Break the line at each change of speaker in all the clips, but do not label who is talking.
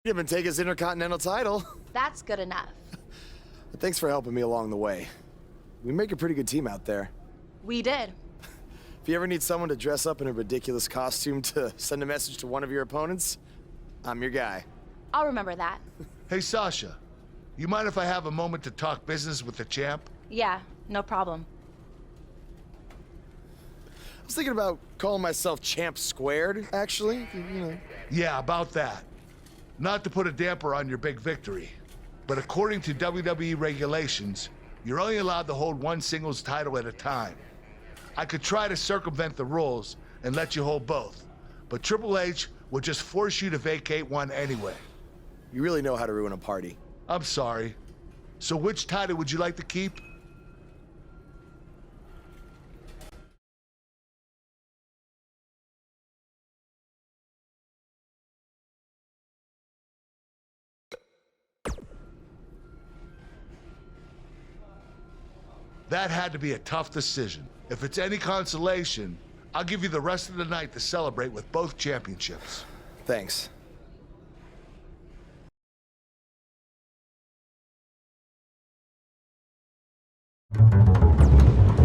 him and take his Intercontinental title.
That's good enough.
But thanks for helping me along the way. We make a pretty good team out there.
We did.
If you ever need someone to dress up in a ridiculous costume to send a message to one of your opponents, I'm your guy.
I'll remember that.
Hey, Sasha. You mind if I have a moment to talk business with the champ?
Yeah, no problem.
I was thinking about calling myself Champ Squared, actually. You know.
Yeah, about that. Not to put a damper on your big victory, but according to WWE regulations, you're only allowed to hold one singles title at a time. I could try to circumvent the rules and let you hold both, but Triple H would just force you to vacate one anyway.
You really know how to ruin a party.
I'm sorry. So which title would you like to keep? That had to be a tough decision. If it's any consolation, I'll give you the rest of the night to celebrate with both championships.
Thanks.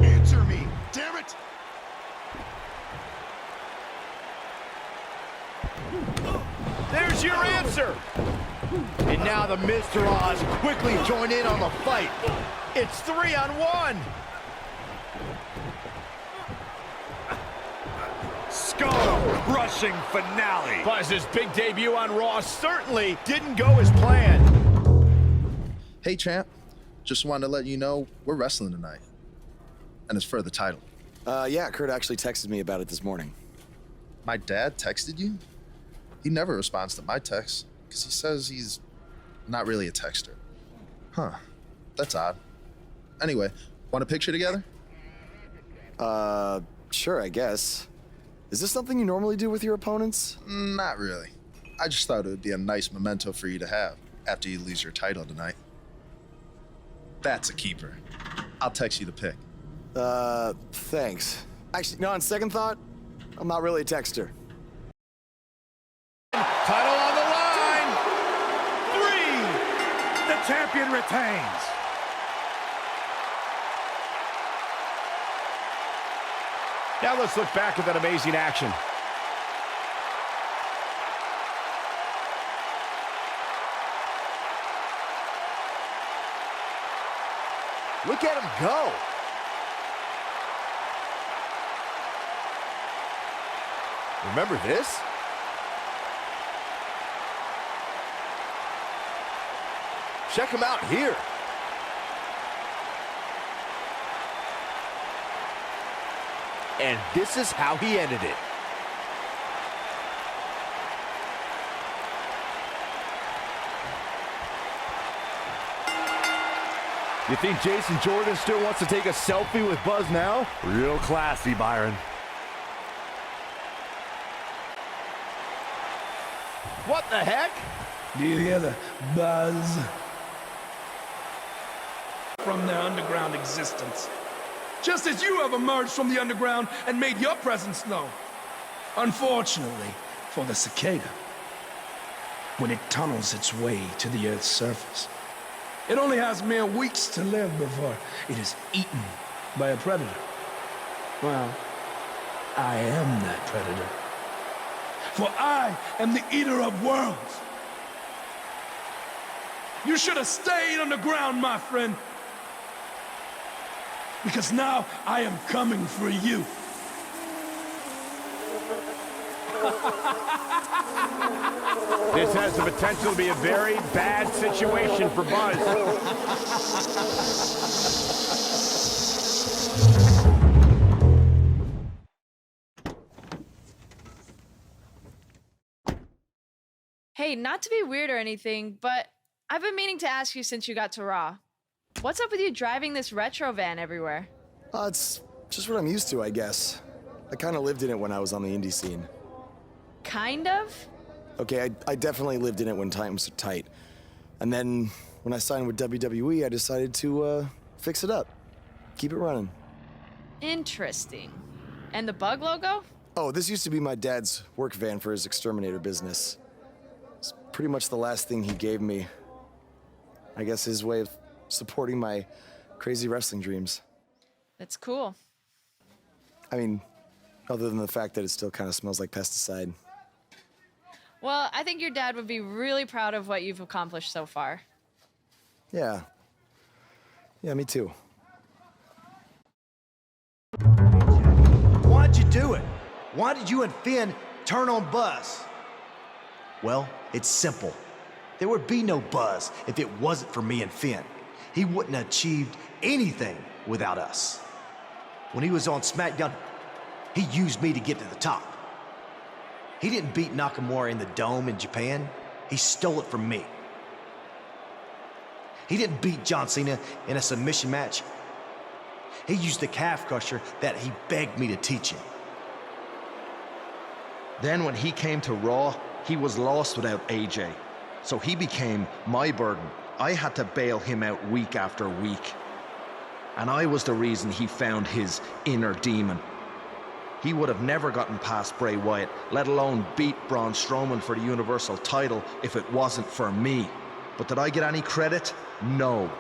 Answer me, damn it!
There's your answer! And now the Mr. Oz quickly join in on the fight. It's 3-on-1! Skull-crushing finale! Buzz's big debut on Raw certainly didn't go as planned.
Hey, champ. Just wanted to let you know we're wrestling tonight. And it's for the title.
Yeah, Kurt actually texted me about it this morning.
My dad texted you? He never responds to my texts, because he says he's not really a texter. Huh. That's odd. Anyway, want a picture together?
Sure, I guess. Is this something you normally do with your opponents?
Not really. I just thought it would be a nice memento for you to have after you lose your title tonight. That's a keeper. I'll text you the pic.
Thanks. Actually, no, on second thought, I'm not really a texter.
Title on the line! 3! The champion retains. Now let's look back at that amazing action. Look at him go. Remember this? Check him out here. And this is how he ended it. You think Jason Jordan still wants to take a selfie with Buzz now? Real classy, Byron. What the heck?
Do you hear the buzz from their underground existence? Just as you have emerged from the underground and made your presence known. Unfortunately for the cicada, when it tunnels its way to the Earth's surface, it only has mere weeks to live before it is eaten by a predator. Well, I am that predator. For I am the eater of worlds. You should have stayed underground, my friend. Because now I am coming for you.
This has the potential to be a very bad situation for Buzz.
Hey, not to be weird or anything, but I've been meaning to ask you since you got to Raw. What's up with you driving this retro van everywhere?
It's just what I'm used to, I guess. I kind of lived in it when I was on the indie scene.
Kind of?
Okay, I definitely lived in it when times were tight. And then when I signed with WWE, I decided to fix it up. Keep it running.
Interesting. And the bug logo?
Oh, this used to be my dad's work van for his exterminator business. It's pretty much the last thing he gave me. I guess his way of supporting my crazy wrestling dreams.
That's cool.
I mean, other than the fact that it still kind of smells like pesticide.
Well, I think your dad would be really proud of what you've accomplished so far.
Yeah. Yeah, me too.
Why'd you do it? Why did you and Finn turn on Buzz? Well, it's simple. There would be no Buzz if it wasn't for me and Finn. He wouldn't have achieved anything without us. When he was on SmackDown, he used me to get to the top. He didn't beat Nakamura in the Dome in Japan. He stole it from me. He didn't beat John Cena in a submission match. He used the calf crusher that he begged me to teach him.
Then when he came to Raw, he was lost without AJ. So he became my burden. I had to bail him out week after week. And I was the reason he found his inner demon. He would have never gotten past Bray Wyatt, let alone beat Braun Strowman for the Universal title if it wasn't for me. But did I get any credit? No.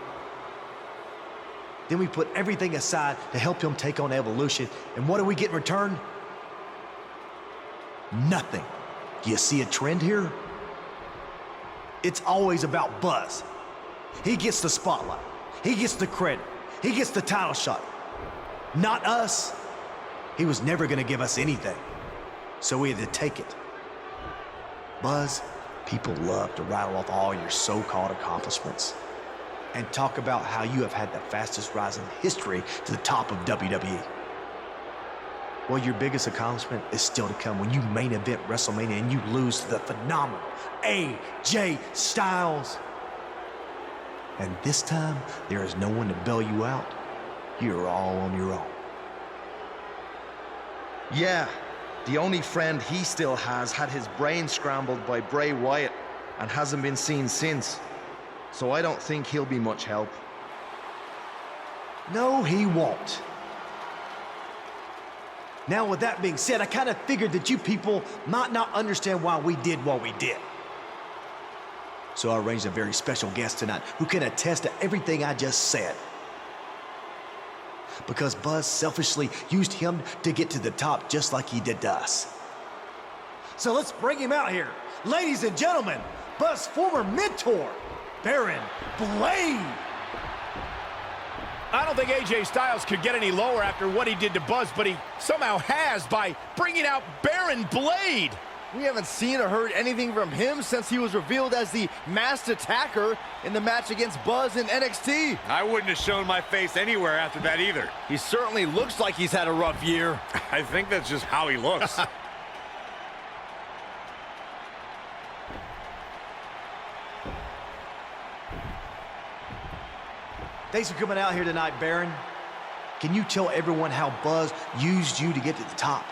Then we put everything aside to help him take on Evolution. And what do we get in return? Nothing. You see a trend here? It's always about Buzz. He gets the spotlight. He gets the credit. He gets the title shot. Not us. He was never going to give us anything. So we had to take it. Buzz, people love to rattle off all your so-called accomplishments and talk about how you have had the fastest rise in history to the top of WWE. Well, your biggest accomplishment is still to come when you main event WrestleMania and you lose to the phenomenal AJ Styles. And this time, there is no one to bail you out. You're all on your own.
Yeah, the only friend he still has had his brain scrambled by Bray Wyatt and hasn't been seen since. So I don't think he'll be much help.
No, he won't. Now, with that being said, I kind of figured that you people might not understand why we did what we did. So I arranged a very special guest tonight who can attest to everything I just said. Because Buzz selfishly used him to get to the top just like he did to us. So let's bring him out here. Ladies and gentlemen, Buzz's former mentor, Baron Blade.
I don't think AJ Styles could get any lower after what he did to Buzz, but he somehow has by bringing out Baron Blade.
We haven't seen or heard anything from him since he was revealed as the masked attacker in the match against Buzz in NXT.
I wouldn't have shown my face anywhere after that either.
He certainly looks like he's had a rough year.
I think that's just how he looks.
Thanks for coming out here tonight, Baron. Can you tell everyone how Buzz used you to get to the top?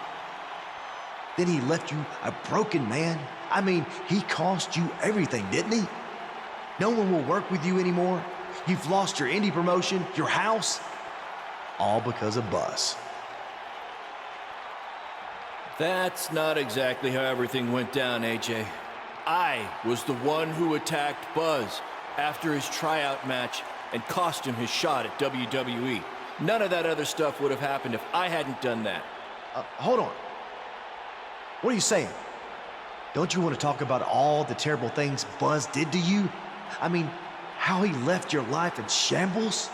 Then he left you a broken man. I mean, he cost you everything, didn't he? No one will work with you anymore. You've lost your indie promotion, your house, all because of Buzz.
That's not exactly how everything went down, AJ. I was the one who attacked Buzz after his tryout match and cost him his shot at WWE. None of that other stuff would have happened if I hadn't done that.
Hold on. What are you saying? Don't you want to talk about all the terrible things Buzz did to you? I mean, how he left your life in shambles?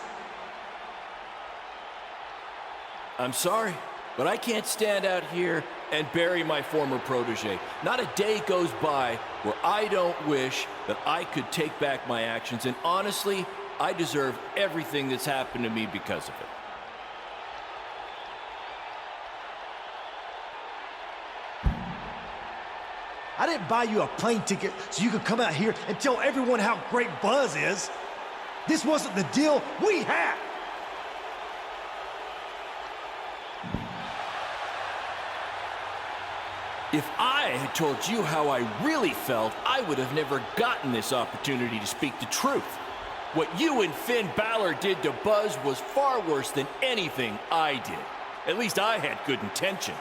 I'm sorry, but I can't stand out here and bury my former protege. Not a day goes by where I don't wish that I could take back my actions, and honestly, I deserve everything that's happened to me because of it.
I didn't buy you a plane ticket so you could come out here and tell everyone how great Buzz is. This wasn't the deal we had.
If I had told you how I really felt, I would have never gotten this opportunity to speak the truth. What you and Finn Balor did to Buzz was far worse than anything I did. At least I had good intentions.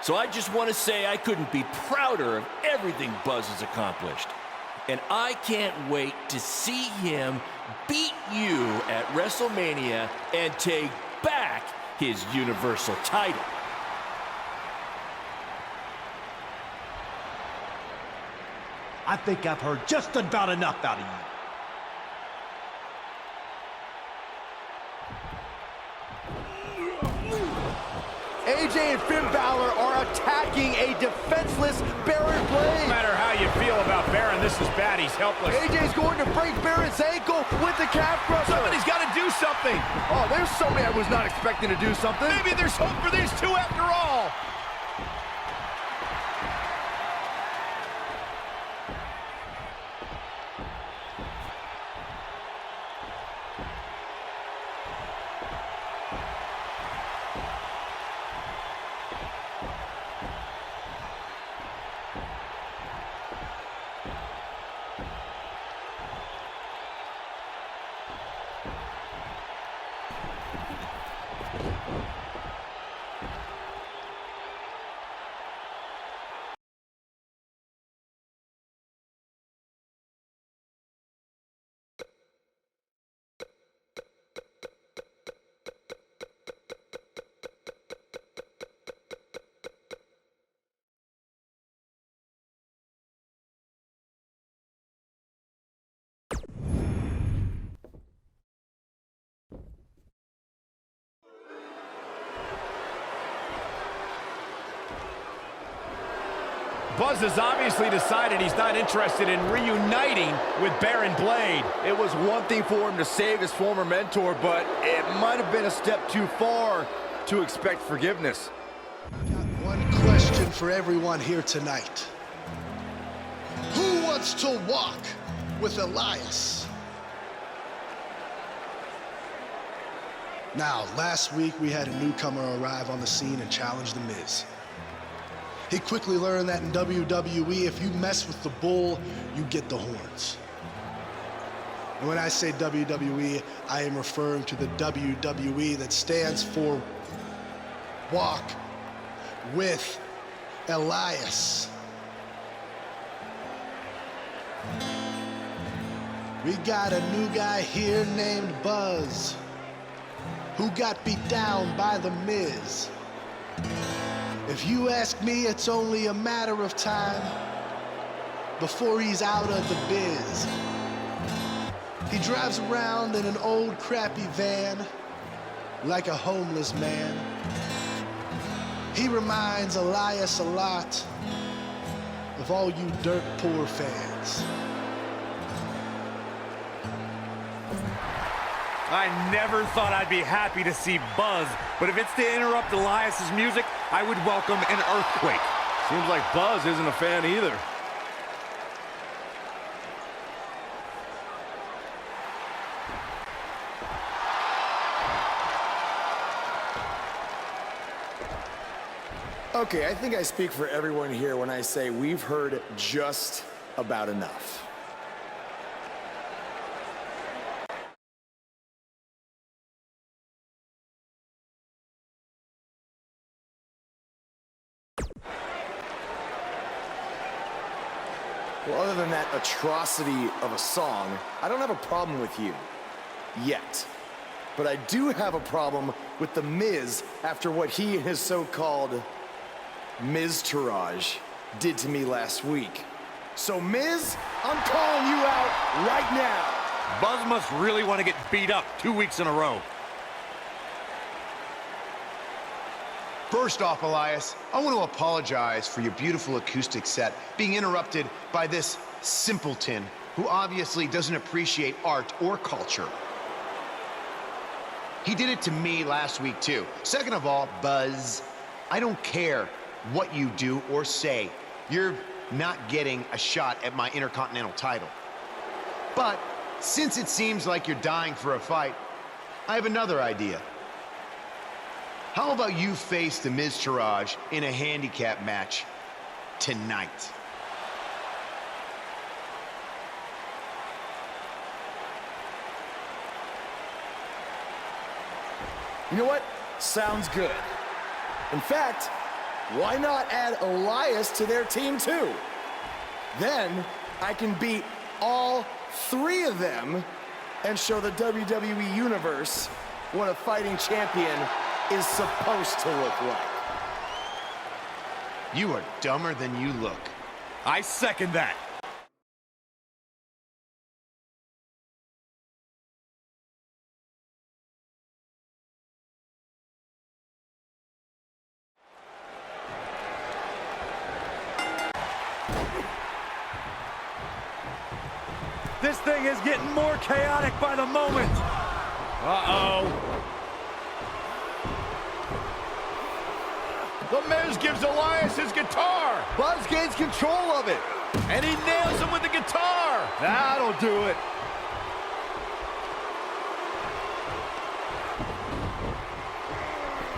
So I just want to say I couldn't be prouder of everything Buzz has accomplished. and I can't wait to see him beat you at WrestleMania and take back his Universal title.
I think I've heard just about enough out of you.
AJ and Finn Balor are attacking a defenseless Baron Blade.
No matter how you feel about Baron, this is bad. He's helpless.
AJ's going to break Baron's ankle with the calf crusher.
Somebody's got to do something.
Oh, there's somebody I was not expecting to do something.
Maybe there's hope for these two after all. Buzz has obviously decided he's not interested in reuniting with Baron Blade.
It was one thing for him to save his former mentor, but it might have been a step too far to expect forgiveness.
I've got one question for everyone here tonight. Who wants to walk with Elias? Now, last week we had a newcomer arrive on the scene and challenge The Miz. He quickly learned that in WWE, if you mess with the bull, you get the horns. And when I say WWE, I am referring to the WWE that stands for Walk with Elias. We got a new guy here named Buzz, who got beat down by The Miz. If you ask me, it's only a matter of time before he's out of the biz. He drives around in an old crappy van like a homeless man. He reminds Elias a lot of all you dirt poor fans.
I never thought I'd be happy to see Buzz, but if it's to interrupt Elias's music, I would welcome an earthquake.
Seems like Buzz isn't a fan either.
Okay, I think I speak for everyone here when I say we've heard just about enough. Well, other than that atrocity of a song, I don't have a problem with you. Yet. But I do have a problem with The Miz after what he and his so-called Miz-tourage did to me last week. So, Miz, I'm calling you out right now.
Buzz must really want to get beat up 2 weeks in a row.
First off, Elias, I want to apologize for your beautiful acoustic set being interrupted by this simpleton who obviously doesn't appreciate art or culture. He did it to me last week, too. Second of all, Buzz, I don't care what you do or say. You're not getting a shot at my Intercontinental title. But since it seems like you're dying for a fight, I have another idea. How about you face the Miz-tourage in a handicap match tonight?
You know what? Sounds good. In fact, why not add Elias to their team too? Then I can beat all three of them and show the WWE Universe what a fighting champion is supposed to look like.
You are dumber than you look.
I second that. This thing is getting more chaotic by the moment.
Uh-oh. The Miz gives Elias his guitar.
Buzz gains control of it.
And he nails him with the guitar.
That'll do it.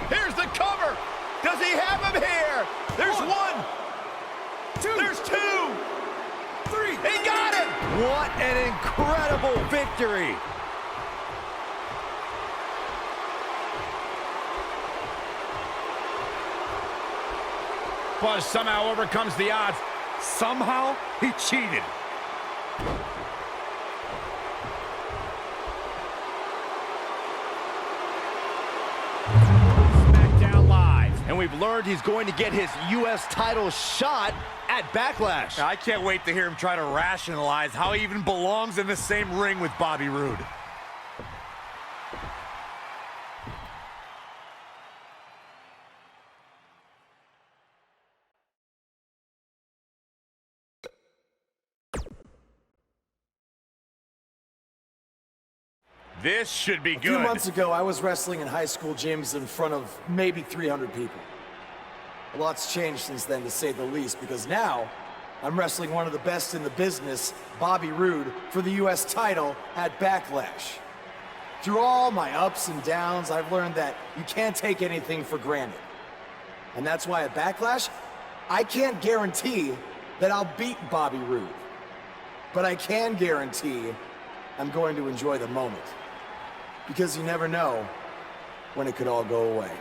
Here's the cover. Does he have him here? There's one. There's two. Three. He got him.
What an incredible victory.
Buzz somehow overcomes the odds. Somehow, he cheated.
SmackDown Live.
And we've learned he's going to get his U.S. title shot at Backlash.
I can't wait to hear him try to rationalize how he even belongs in the same ring with Bobby Roode. This should be
A
good.
few months ago, I was wrestling in high school gyms in front of maybe 300 people. A lot's changed since then, to say the least, because now I'm wrestling one of the best in the business, Bobby Roode, for the U.S. title at Backlash. Through all my ups and downs, I've learned that you can't take anything for granted. And that's why at Backlash, I can't guarantee that I'll beat Bobby Roode. But I can guarantee I'm going to enjoy the moment. Because you never know when it could all go away.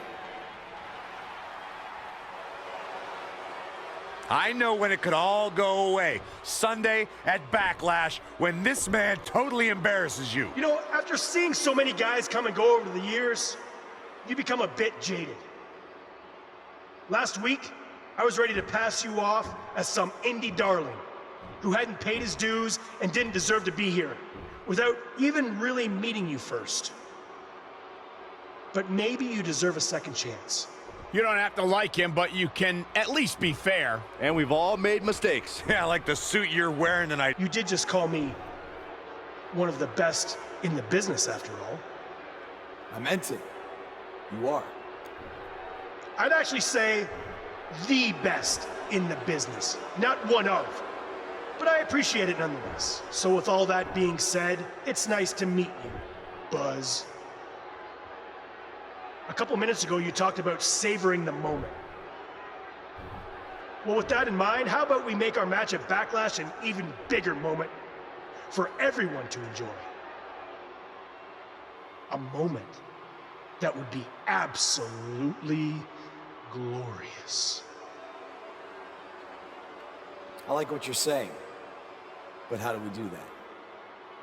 I know when it could all go away. Sunday at Backlash, when this man totally embarrasses you.
You know, after seeing so many guys come and go over the years, you become a bit jaded. Last week, I was ready to pass you off as some indie darling who hadn't paid his dues and didn't deserve to be here, without even really meeting you first. But maybe you deserve a second chance.
You don't have to like him, but you can at least be fair.
And we've all made mistakes.
Yeah, like the suit you're wearing tonight.
You did just call me one of the best in the business, after all.
I meant it. You are.
I'd actually say the best in the business, not one of. But I appreciate it nonetheless. So with all that being said, it's nice to meet you, Buzz. A couple minutes ago, you talked about savoring the moment. Well, with that in mind, how about we make our match at Backlash an even bigger moment for everyone to enjoy? A moment that would be absolutely glorious.
I like what you're saying. But how do we do that?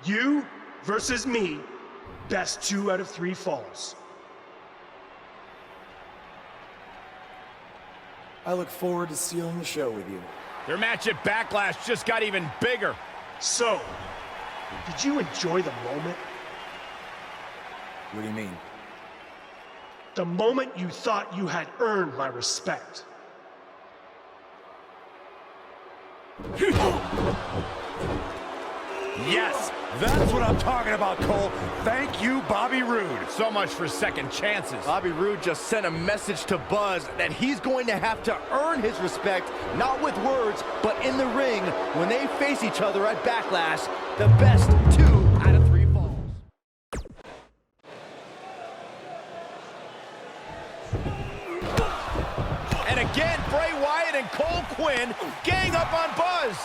You versus me, best 2 out of 3 falls.
I look forward to sealing the show with you.
Their match at Backlash just got even bigger.
So, did you enjoy the moment?
What do you mean?
The moment you thought you had earned my respect.
Yes, that's what I'm talking about, Cole. Thank you, Bobby Roode.
So much for second chances.
Bobby Roode just sent a message to Buzz that he's going to have to earn his respect, not with words, but in the ring when they face each other at Backlash, the best 2 out of 3 falls.
And again, Bray Wyatt and Cole Quinn gang up on Buzz.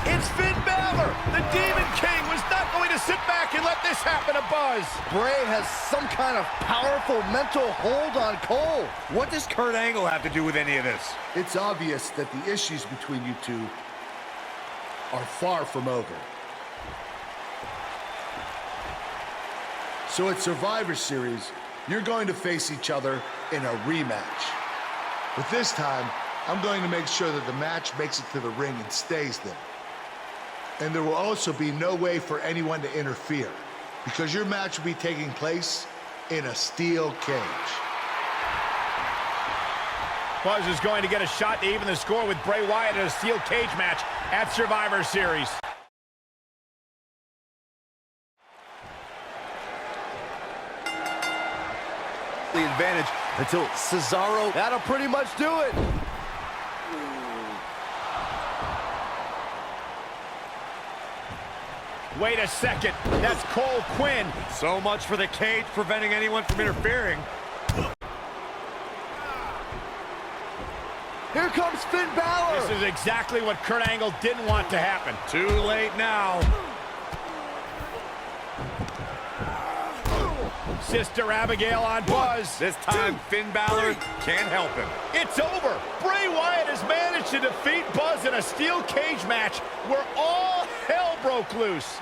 It's Finn Balor. The Demon King was not going to sit back and let this happen to Buzz.
Bray has some kind of powerful mental hold on Cole.
What does Kurt Angle have to do with any of this?
It's obvious that the issues between you two are far from over. So at Survivor Series, you're going to face each other in a rematch. But this time, I'm going to make sure that the match makes it to the ring and stays there. And there will also be no way for anyone to interfere, because your match will be taking place in a steel cage.
Buzz is going to get a shot to even the score with Bray Wyatt in a steel cage match at Survivor Series.
The advantage until Cesaro. That'll pretty much do it.
Wait a second. That's Cole Quinn.
So much for the cage preventing anyone from interfering.
Here comes Finn Balor.
This is exactly what Kurt Angle didn't want to happen.
Too late now.
Sister Abigail on Buzz.
This time, Finn Balor can't help him.
It's over. Bray Wyatt has managed to defeat Buzz in a steel cage match where all hell broke loose.